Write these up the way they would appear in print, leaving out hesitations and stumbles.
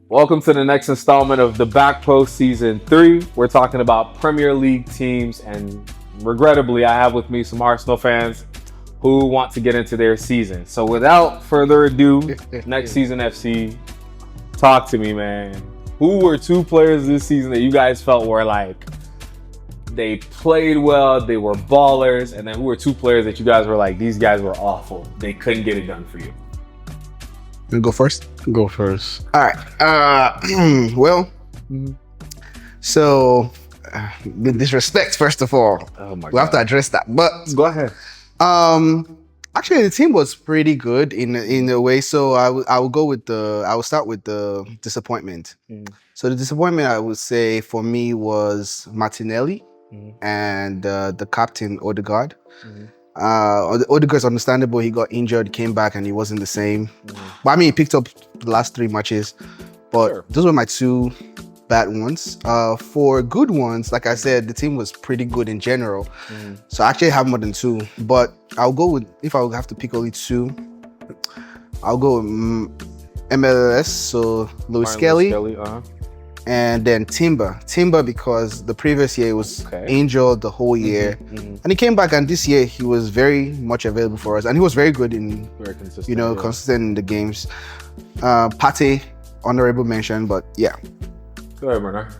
Welcome to the next installment of the Backpost Season 3. We're talking about Premier League teams, and regrettably, I have with me some Arsenal fans who want to get into their season. So without further ado, next season FC, talk to me, man. Who were two players this season that you guys felt were like, they played well, they were ballers, and then who were two players that you guys were like, these guys were awful, they couldn't get it done for you? You go first? Go first. All right. So the disrespect, first of all. Oh my God. We have to address that. But Go ahead. actually the team was pretty good in a way. So I will start with the disappointment. So the disappointment, I would say, for me was Martinelli and the captain Odegaard. Odegaard's understandable. He got injured, came back, and he wasn't the same. But I mean, he picked up the last 3 matches. But those were my two bad ones. For good ones, like I said, the team was pretty good in general. So I actually have more than two. But I'll go with, if I would have to pick only two, I'll go with MLS, so Louis Skelly. And then Timber because the previous year he was injured the whole year, and he came back, and this year he was very much available for us, and he was very good in, consistent in the games. Pate, honorable mention, but yeah. Go ahead, Bernard.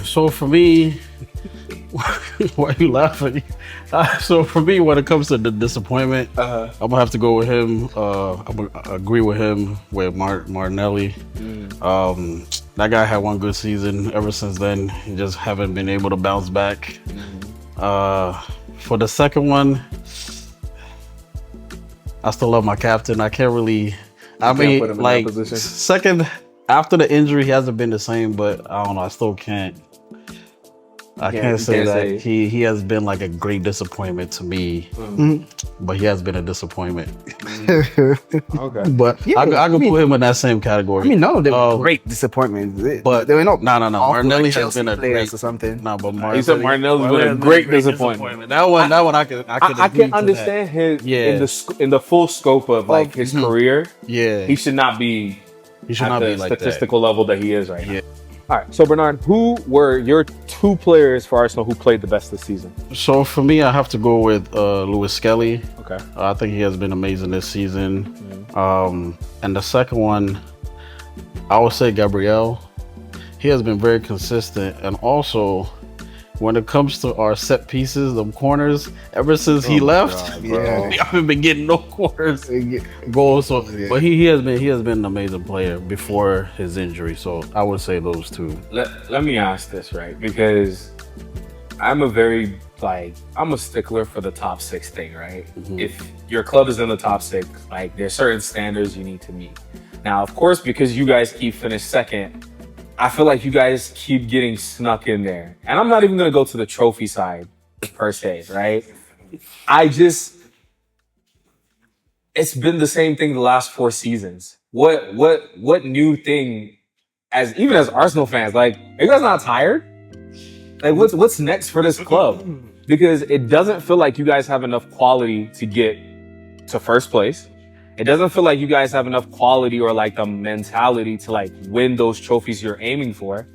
So for me, why are you laughing? So for me, when it comes to the disappointment, I'm gonna have to go with him. I'm gonna agree with him with Martinelli. That guy had one good season. Ever since then, he just haven't been able to bounce back. For the second one, I still love my captain. I can't really. I mean, like second after the injury, he hasn't been the same. But I don't know. I still can't. I can't say that he has been like a great disappointment to me, but he has been a disappointment. Okay, but yeah, I can put him in that same category. I mean, no, they were great disappointments, but they were not. No. Martinelli has been a great or something. No, but you said Martinelli's been a great disappointment. That one, I can understand his in the full scope of like his career. Yeah, he should not be. He should not be like statistical level that he is right now. Yeah. All right, so Bernard, who were your two players for Arsenal who played the best this season? So for me, I have to go with Louis Skelly. Okay. I think he has been amazing this season. And the second one, I would say Gabriel. He has been very consistent, and also when it comes to our set pieces, the corners, ever since he left, we haven't been getting no corners goals. So, but he has been an amazing player before his injury. So I would say those two. Let me ask this, right? Because I'm a stickler for the top 6 thing, right? If your club is in the top 6, like there's certain standards you need to meet. Now, of course, because you guys keep finished second, I feel like you guys keep getting snuck in there. And I'm not even going to go to the trophy side per se, right? It's been the same thing the last 4 seasons. What new thing, as Arsenal fans, like, are you guys not tired? Like, what's next for this club? Because it doesn't feel like you guys have enough quality to get to first place. It doesn't feel like you guys have enough quality or like the mentality to like win those trophies you're aiming for.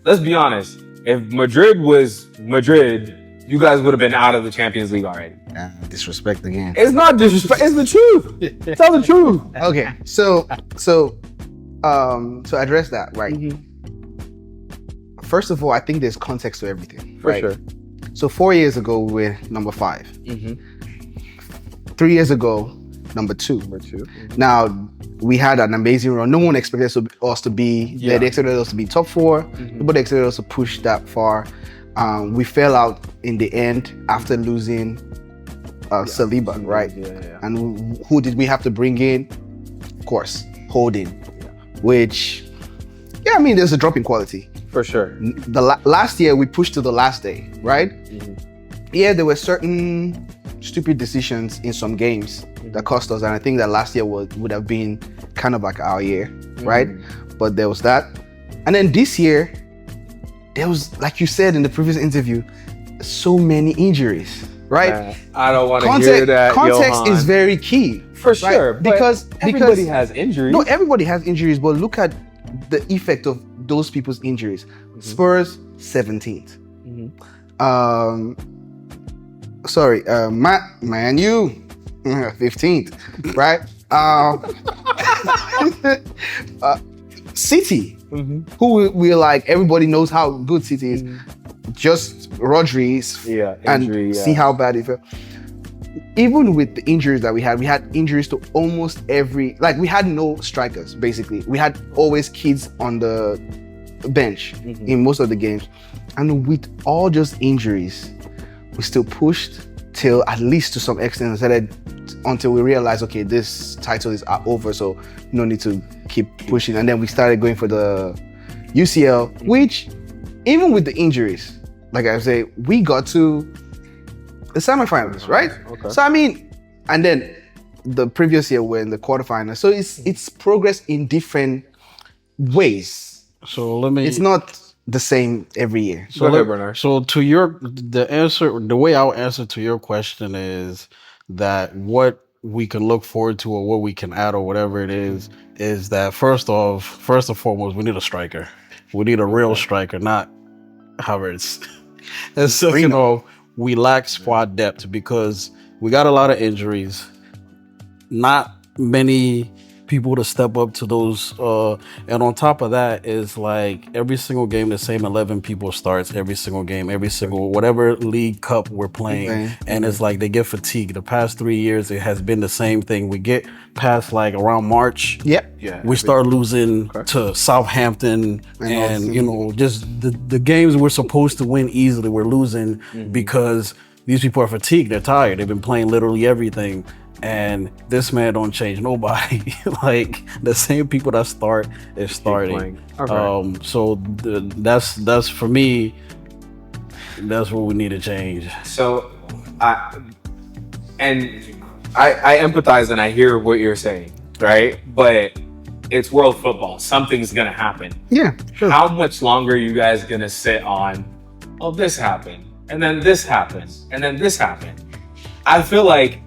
Let's be honest. If Madrid was Madrid, you guys would have been out of the Champions League already. Disrespect again. It's not disrespect. It's the truth. Tell the truth. Okay. So to address that, right? First of all, I think there's context to everything. For sure. So 4 years ago, we were number 5. 3 years ago, number 2. Now, we had an amazing run. No one expected us to be there. They expected us to be top 4. Nobody expected us to push that far. We fell out in the end after losing Saliba, right? And who did we have to bring in? Of course, Holding. Which, I mean, there's a drop in quality. For sure. The last year, we pushed to the last day, right? Yeah, there were certain stupid decisions in some games that cost us, and I think that last year would have been kind of like our year, right? But there was that, and then this year there was, like you said in the previous interview, so many injuries. right? I don't want to hear that. Context Johan. is very key. For sure, right? but because everybody has injuries. No, everybody has injuries, but look at the effect of those people's injuries. Spurs 17th. Man U 15th, right? City, who we're like, everybody knows how good City is. Just Rodri's see how bad it felt. Even with the injuries that we had injuries to almost every, like we had no strikers, basically. We had always kids on the bench in most of the games. And with all those injuries, we still pushed till at least to some extent until we realized, okay, this title is over, so no need to keep pushing. And then we started going for the UCL, which even with the injuries, like I say, we got to the semifinals, right? Okay. So I mean, and then the previous year we're in the quarterfinals. So it's progress in different ways. So let me. It's not the same every year. So, Go ahead, Bernard. So the way I'll answer to your question is that what we can look forward to or what we can add or whatever it is that first and foremost, we need a striker. We need a real striker, not Havertz. And second off, we lack squad depth because we got a lot of injuries. Not many people to step up to those. And on top of that is like every single game, the same 11 people starts every single game, every single whatever league cup we're playing. Okay. And it's like they get fatigued. The past 3 years, it has been the same thing. We get past like around March. Yep. We start losing to Southampton and you know, just the games we're supposed to win easily, we're losing because these people are fatigued. They're tired. They've been playing literally everything. And this man don't change nobody. Like the same people that start is starting. Okay. So that's for me. That's what we need to change. So, I empathize and I hear what you're saying, right? But it's world football. Something's gonna happen. Yeah, sure. How much longer are you guys gonna sit on? Oh, this happened, and then this happened, and then this happened. I feel like.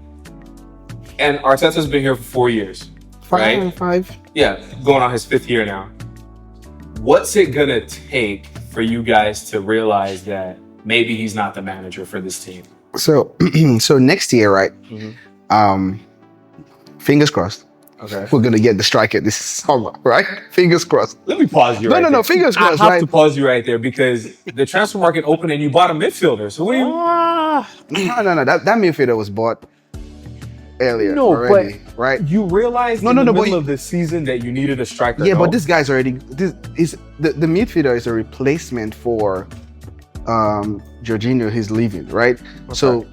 And Arteta's been here for 4 years, right? Five. Yeah, going on his 5th year now. What's it gonna take for you guys to realize that maybe he's not the manager for this team? So, so next year, right? Fingers crossed. Okay. We're gonna get the striker this summer, right? Fingers crossed. Let me pause you. No, fingers crossed, I have right? to pause you right there because the transfer market opened and you bought a midfielder. So what do you? No. That midfielder was bought earlier No, already, right? You realized in the middle of the season that you needed a striker. Yeah, but this guy's already. This is the midfielder is a replacement for Jorginho. He's leaving, right? Okay. So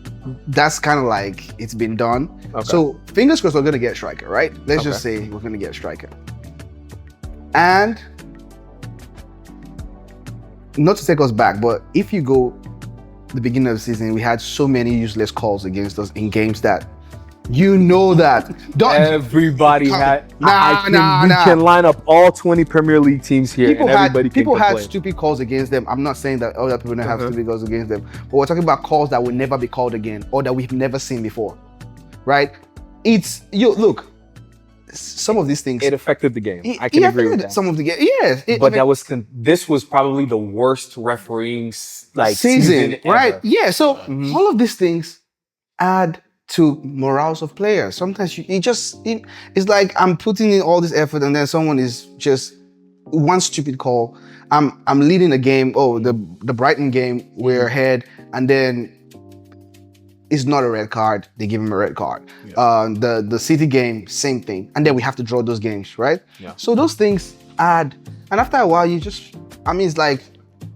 that's kind of like it's been done. Okay. So fingers crossed we're gonna get a striker, right? Let's just say we're gonna get a striker. And not to take us back, but if you go the beginning of the season, we had so many useless calls against us in games that. You know that. Everybody had. We can line up all 20 Premier League teams here. People had stupid calls against them. I'm not saying that other people don't have stupid calls against them, but we're talking about calls that will never be called again or that we've never seen before, right? Look. Some of these things. It affected the game. I can agree with that. Some of the game, yes. This was probably the worst refereeing season right? Ever. Yeah. So all of these things add to morals of players. Sometimes it's like I'm putting in all this effort and then someone is just one stupid call. I'm leading a game. Oh, the Brighton game, we're ahead, and then it's not a red card. They give him a red card. Yeah. The City game, same thing, and then we have to draw those games, right? Yeah. So those things add, and after a while, it's like,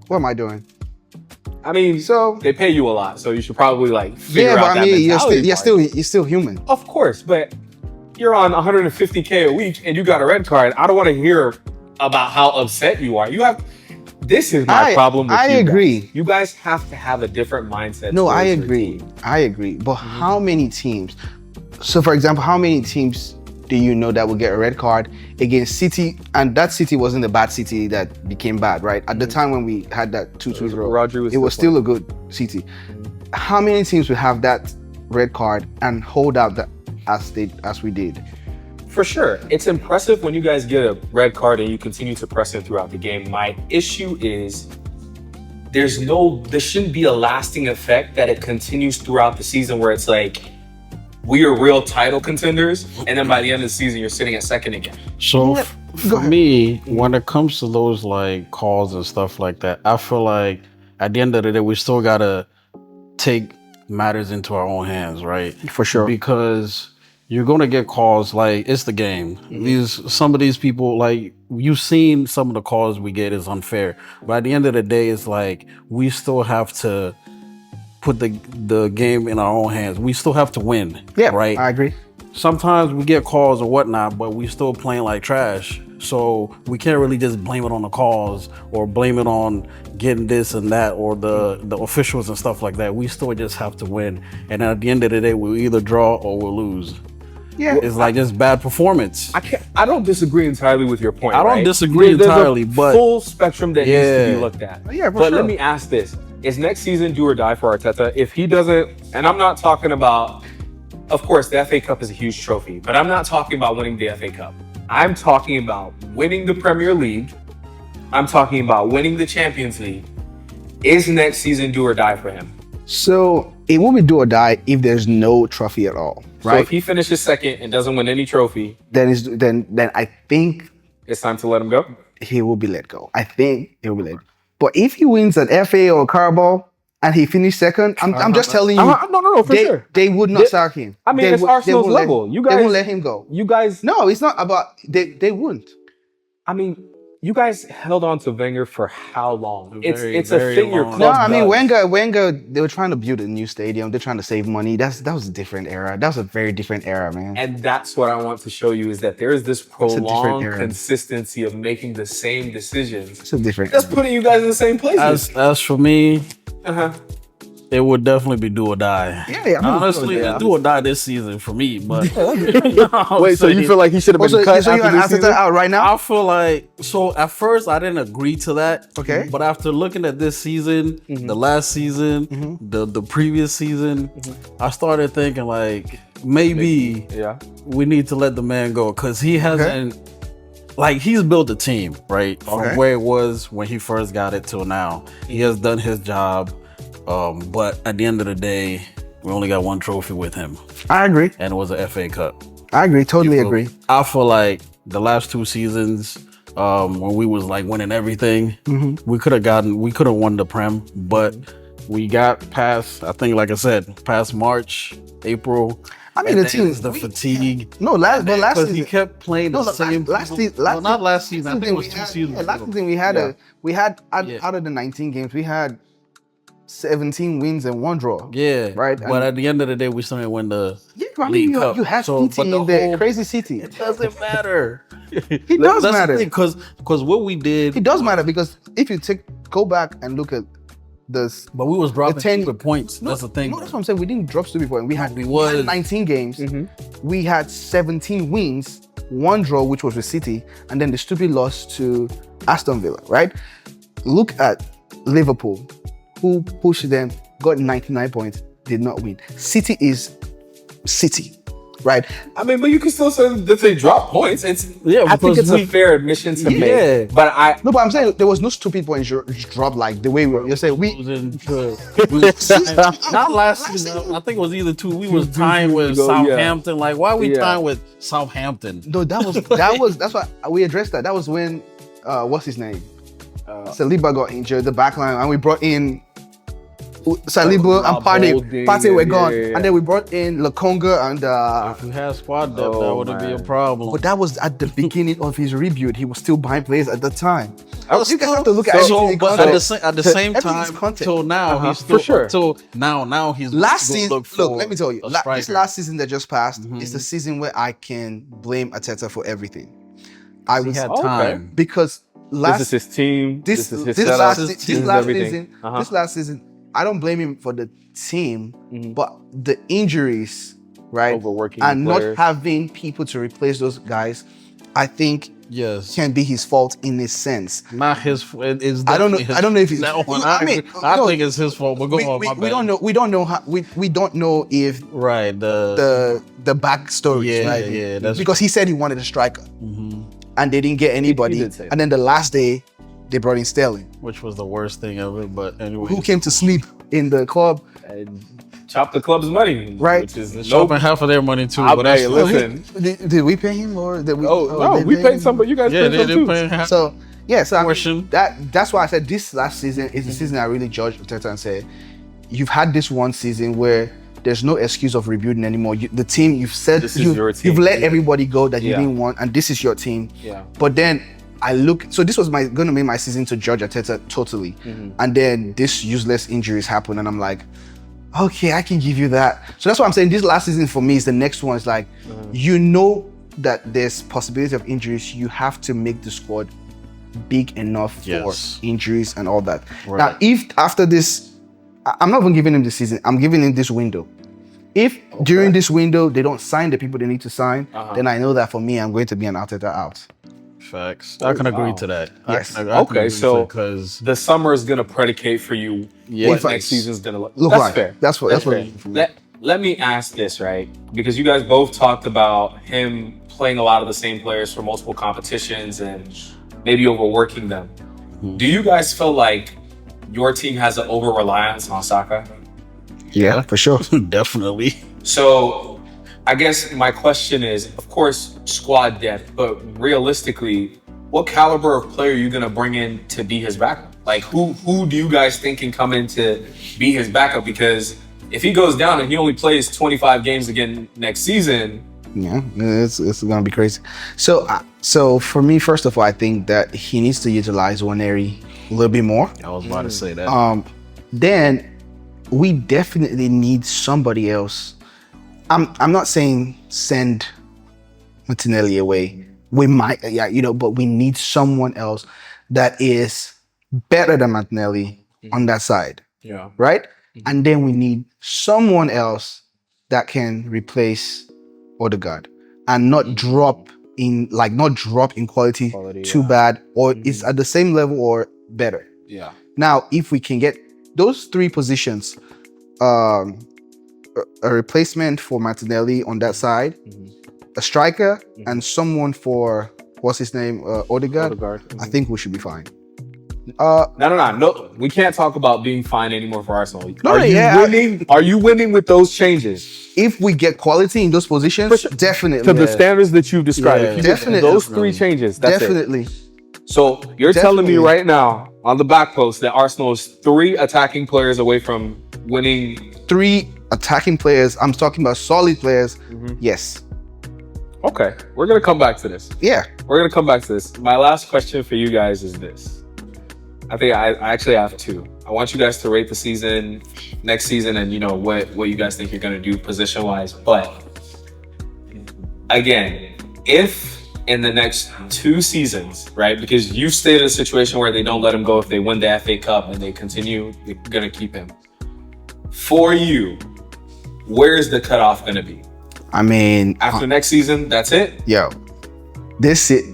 what am I doing? I mean, so they pay you a lot, so you should probably figure out that you're still human. Of course, but you're on 150K a week and you got a red card. I don't want to hear about how upset you are. This is my problem with you guys. I agree. You guys have to have a different mindset. No, I agree. But how many teams? So, for example, how many teams do you know that will get a red card against City? And that City wasn't a bad City that became bad, right? At the time when we had that 2-2 draw, it was still a good City. how many teams will have that red card and hold out that as we did? For sure. It's impressive when you guys get a red card and you continue to press it throughout the game. My issue is there shouldn't be a lasting effect that it continues throughout the season where it's like, we are real title contenders, and then by the end of the season, you're sitting at second again. So for me, when it comes to those like calls and stuff like that, I feel like at the end of the day, we still gotta take matters into our own hands, right? For sure. Because you're gonna get calls like it's the game. Some of these people, like you've seen some of the calls we get is unfair. But at the end of the day, it's like we still have to put the game in our own hands. We still have to win. Yeah, right. I agree. Sometimes we get calls or whatnot, but we still playing like trash. So we can't really just blame it on the calls or blame it on getting this and that or the officials and stuff like that. We still just have to win. And at the end of the day, we'll either draw or we'll lose. Yeah, It's like just bad performance. I don't disagree entirely with your point. I don't right? disagree There's entirely, a but full spectrum that needs to be looked at. Yeah, for but sure. let me ask this: is next season do or die for Arteta? If he doesn't, and I'm not talking about, of course, the FA Cup is a huge trophy, but I'm not talking about winning the FA Cup. I'm talking about winning the Premier League. I'm talking about winning the Champions League. Is next season do or die for him? So it won't be do or die if there's no trophy at all, So right? if he finishes second and doesn't win any trophy, then I think it's time to let him go. he will be let go. I think he will be let go. But if he wins an FA or Carabao and he finished second, I'm just telling you, No, for sure. they would not sack him. I mean, it's Arsenal's level. They won't let him go. You guys, No, it's not about they wouldn't. I mean, you guys held on to Wenger for how long? Very, It's a very thing your long. club No, I mean does. Wenger. They were trying to build a new stadium. They're trying to save money. That was a different era. That was a very different era, man. And that's what I want to show you is that there is this a different prolonged era. consistency of making the same decisions. It's a different. That's Era. putting you guys in the same places. As for me, Uh-huh. it would definitely be do or die. Yeah, Honestly, it's do or die this season for me. But Wait, so you feel like he should have been Also, cut so you're after an this Arteta season? out right now? I feel like so at first I didn't agree to that. Okay. But after looking at this season, the last season, the previous season, I started thinking like maybe Yeah. we need to let the man go because he hasn't like he's built a team, right? Okay. From where it was when he first got it till now. He has done his job. But at the end of the day, we only got one trophy with him, I agree. and it was a FA Cup. I agree. Totally agree. I feel like the last two seasons, when we was like winning everything, we could have won the Prem, but we got past. I think, like I said, past March, April. I mean, and the then team it's the fatigue. No, last Because he season. kept playing the No, same. last people. season. No, not last season. I think it was 2 seasons. Yeah, last ago. season we had Yeah. out of the 19 games, we had 17 wins and 1 draw. Yeah, Right? But at the end of the day, we still didn't win the Yeah, I mean, League you, Cup. you had So, City but the in there, whole- crazy City. It doesn't matter. It does matter. Because what we did, It does matter because if you go back and look at this. but we was dropping 10 stupid points. That's the thing. No, that's what I'm saying. We didn't drop stupid points. We had 19 games. We had 17 wins, 1 draw, which was with City, and then the stupid loss to Aston Villa, right? Look at Liverpool, who pushed them, got 99 points, did not win. City is City, right? I mean, but you can still say that they drop points. I think because it's a fair admission to Yeah. make. But No, but I'm saying there was no stupid points dropped like the way we were. You're saying we. Not last season. I think it was either 2. We was tying with ago, yeah. Southampton. Like, why are we Yeah. tying with Southampton? No, that's why we addressed that. That was when what's his name? Saliba got injured, the back line, and we brought in Saliba and Holding, Partey were gone. yeah. And then we brought in Lokonga and If we had squad depth, Oh, that wouldn't be a man. problem. but that was at the beginning of his rebuild. He was still buying players at the time. was You guys still- have to look at So, everything in but context. at the same Everything time, is context. till now, he's For still sure. till now he's Last gonna season, look, for let me tell you, a this striker. last season that just passed is the season where I can blame Arteta for everything. I he was had Okay. time. because this is his team. this is his this setup. last this this is last everything. season, Uh-huh. this last season, I don't blame him for the team, but the injuries, right? Overworking and players. not having people to replace those guys. I think Yes. can be his fault in a sense. Not his fault. It's I don't know. definitely I don't know if it's. that one. I mean, I no, think it's his fault. But go on, my we bad. don't know. We don't know how. We don't know if Right. The the backstory, Yeah, right? yeah, that's- because he said he wanted a striker, and they didn't get anybody. did say that. And then the last day, they brought in Sterling, which was the worst thing ever. But anyway, who came to sleep in the club. And chop the club's money, Right. Which is shopping half of their money too. I'll But pay. that's Listen, Did we pay him or did we? no, they we paid paid him? some, but you guys yeah, paid they some did too. pay half. So yeah, so I mean, Portion. that's why I said this last season is the season I really judged Arteta and said, you've had this one season where there's no excuse of rebuilding anymore. The team you've said This is your team. you've let everybody go that you Yeah. didn't want, and this is your team. Yeah. But then I look, so this was going to be my season to judge Arteta totally, and then this useless injuries happen, and I'm like, okay, I can give you that. So that's why I'm saying this last season for me is the next one. It's like, you know that there's possibility of injuries. You have to make the squad big enough for Yes. injuries and all that. Right. Now, if after this, I'm not even giving him this season, I'm giving him this window. If during this window they don't sign the people they need to sign, then I know that for me, I'm going to be an Arteta out. Facts. I can agree wow. to that. Yes. Okay, so because the summer is gonna predicate for you what If I- next season's gonna look. Look That's like fair. that's what fair. for me. Let me ask this, right? Because you guys both talked about him playing a lot of the same players for multiple competitions and maybe overworking them. Do you guys feel like your team has an over reliance on Saka? Yeah, for sure. definitely. So I guess my question is, of course, squad depth, but realistically, what caliber of player are you gonna bring in to be his backup? Like who do you guys think can come in to be his backup? Because if he goes down and he only plays 25 games again next season, Yeah, it's gonna be crazy. So for me, first of all, I think that he needs to utilize Waneri a little bit more. I was about to say that. Then we definitely need somebody else. I'm not saying send Martinelli away. We might, but we need someone else that is better than Martinelli on that side, yeah, right? And then we need someone else that can replace Odegaard and not drop in quality too bad, or it's at the same level or better. yeah, Now, if we can get those three positions, a replacement for Martinelli on that side, a striker, and someone for what's his name, Odegaard, I think we should be fine. No. We can't talk about being fine anymore for Arsenal. No, Are you yeah, winning? Are you winning with those changes If we get quality in those positions, definitely, to the standards that you've described? Yeah, If you get definitely. those three changes, that's it. definitely. So you're telling me Definitely. right now on the back post that Arsenal is 3 attacking players away from winning. 3 attacking players. I'm talking about solid players. Yes. Okay, we're gonna come back to this. Yeah. We're gonna come back to this. My last question for you guys is this. I think I actually have 2. I want you guys to rate the season, next season, and what you guys think you're gonna do position wise. But again, if in the next 2 seasons, right? Because you've stayed in a situation where they don't let him go if they win the FA Cup and they continue, they're gonna keep him. For you, where is the cutoff gonna be? I mean, After next season, that's it? yo,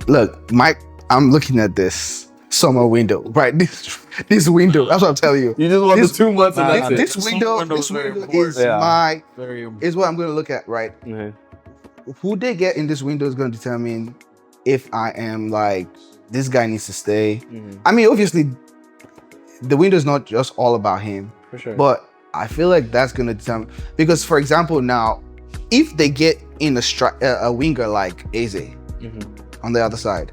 look, Mike, I'm looking at this summer window, right? This window, that's what I'm telling you. You just want This- the 2 months and that's it. This window Window's very is important. Yeah. Very important. is what I'm going to look at, right? Mhm. Who they get in this window is going to determine if I am like, this guy needs to stay. I mean, obviously, the window is not just all about him, For sure. but I feel like that's going to determine, because for example, now, if they get in a winger like Eze on the other side,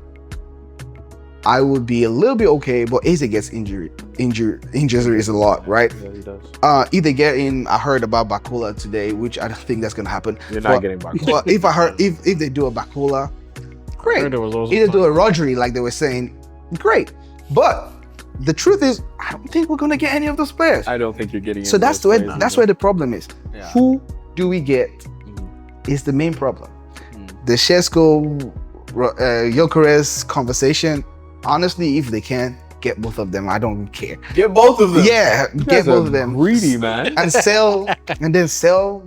I would be a little bit okay, but Eze gets injuries a lot, right? Yeah, he does. If they get in, I heard about Bakula today, which I don't think that's gonna happen. You're not getting back. But if I heard, if they do a Bakula, great. There was also Either do a Rodri like they were saying, great. But the truth is, I don't think we're gonna get any of those players. I don't think you're getting. So that's where the problem is. Yeah. Who do we get? Is the main problem. The Shesko, Gyökeres conversation. Honestly, if they can get both of them, I don't care. Get both of them. Yeah, You get guys both are of them greedy, man. and sell, and then sell.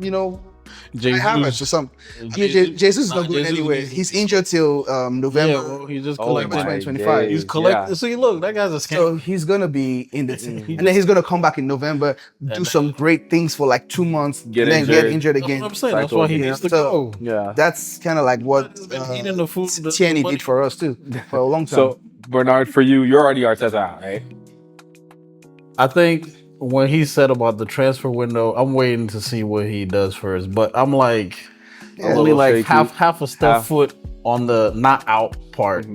Jesus. Havertz or some. Jesus is not going anywhere. He's injured till November. Yeah, well, he just Oh collected. my 2025. He's days, collecting. yeah. See, look, that guy's a scam. So he's gonna be in the team, and then he's gonna come back in November, do some great things for like 2 months, Get and then get injured. injured That's again. what I'm saying. That's why he needs to So- go. Yeah. That's kind of like what He's been eating the food. Tierney did for us too for a long time. So Bernard, for you, you're already Arteta out, right? I think when he said about the transfer window, I'm waiting to see what he does first. But I'm like, only little like shaky. half a step Half. foot on the not out part.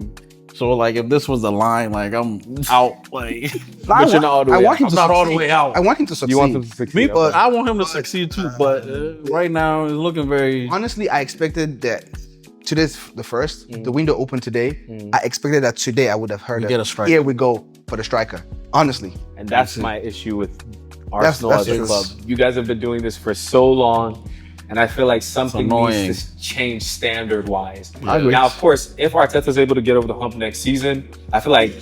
So like, if this was the line, like I'm out, like But you're not all the way I want out. him I'm to not all the succeed. way out. I want him to succeed. You want them to succeed. But I want him to succeed too. But right now, it's looking very. Honestly, I expected that today's the first. The window opened today. I expected that today I would have heard We it. get a striker. Here we go for the striker. Honestly, And that's my issue with Arsenal that's as a true. club. You guys have been doing this for so long, and I feel like something annoying. needs to change standard-wise. I agree. Now, of course, if Arteta's able to get over the hump next season, I feel like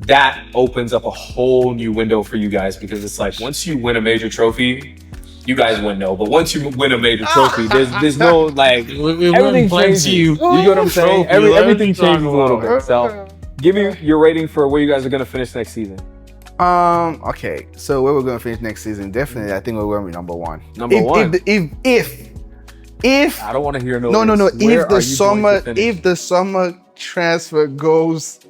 that opens up a whole new window for you guys, because it's like once you win a major trophy, you guys win but once you win a major trophy, there's no like We everything plenty. changes. You get what I'm saying? Trophy, like, Everything what you changes a little talking bit. So, give me your rating for where you guys are gonna finish next season. okay. So where we're gonna finish next season? Definitely, I think we're gonna be number one. Number one. If I don't want to hear no. no. ifs. Where If the are you going summer, to finish? if the summer transfer goes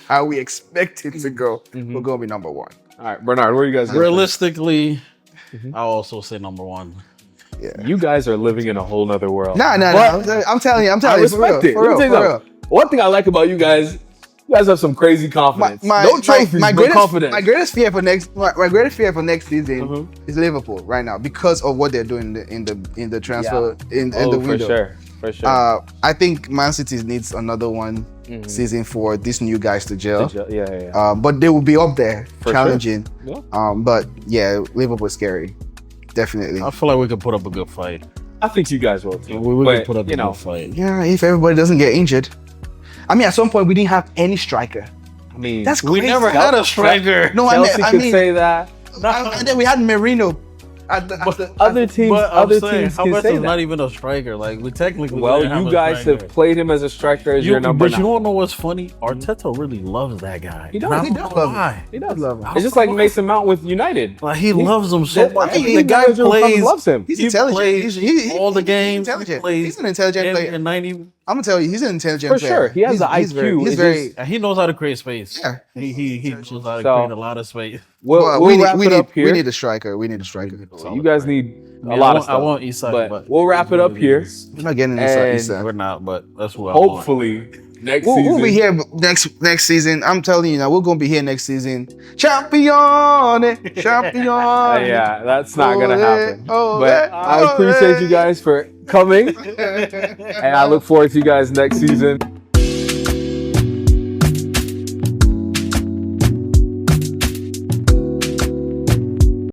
how we expect it to go, we're gonna be number one. All right, Bernard, where are you guys going? Realistically, I'll also say number one. You guys are living in a whole nother world. Nah. I'm telling you, I respect it. For Let me real, tell you for something. One thing I like about you guys have some crazy confidence. My No trophies, but confidence. My greatest fear for next season is Liverpool right now, because of what they're doing in the transfer in the window. For sure. I think Man City needs another one season for these new guys to gel. Yeah. But they will be up there For challenging. sure. Yeah. But yeah, Liverpool is scary, definitely. I feel like we could put up a good fight. I think you guys will too. We But, could put up a you know, good fight. Yeah, if everybody doesn't get injured. I mean, at some point we didn't have any striker. I mean, That's We crazy. never had a striker. No, Chelsea I could mean, say that. and then we had Merino. Other teams, But I'm other saying, teams how can much say is that. not even a striker? Like we technically. Well, didn't have you a guys striker. have played him as a striker as your number But 9. you don't know what's funny? Arteta really loves that guy. He does. And I He don't does know love him. why. He does love him. It's just like Mason Mount with United. Like he loves him so much. I mean, The guy plays. loves him. He's He intelligent. plays He's all the games. He's intelligent. He plays He's an intelligent player. in 90. I'm gonna tell you, he's an intelligent For player. sure. He has the He's IQ. He's It's very. just- And he knows how to create space. Yeah. He knows how to So- create a lot of space. We'll wrap it up here. We need a striker. We need a striker. So you guys need a Man, lot I of stuff. I want Isak, but we'll wrap it up here. We're not getting And this. We're not, but that's what I want. Hopefully, next We'll season. be here next season. I'm telling you now, we're gonna be here next season. Champion. Yeah, that's not gonna happen. Oh, But I appreciate you guys for coming, and I look forward to you guys next season.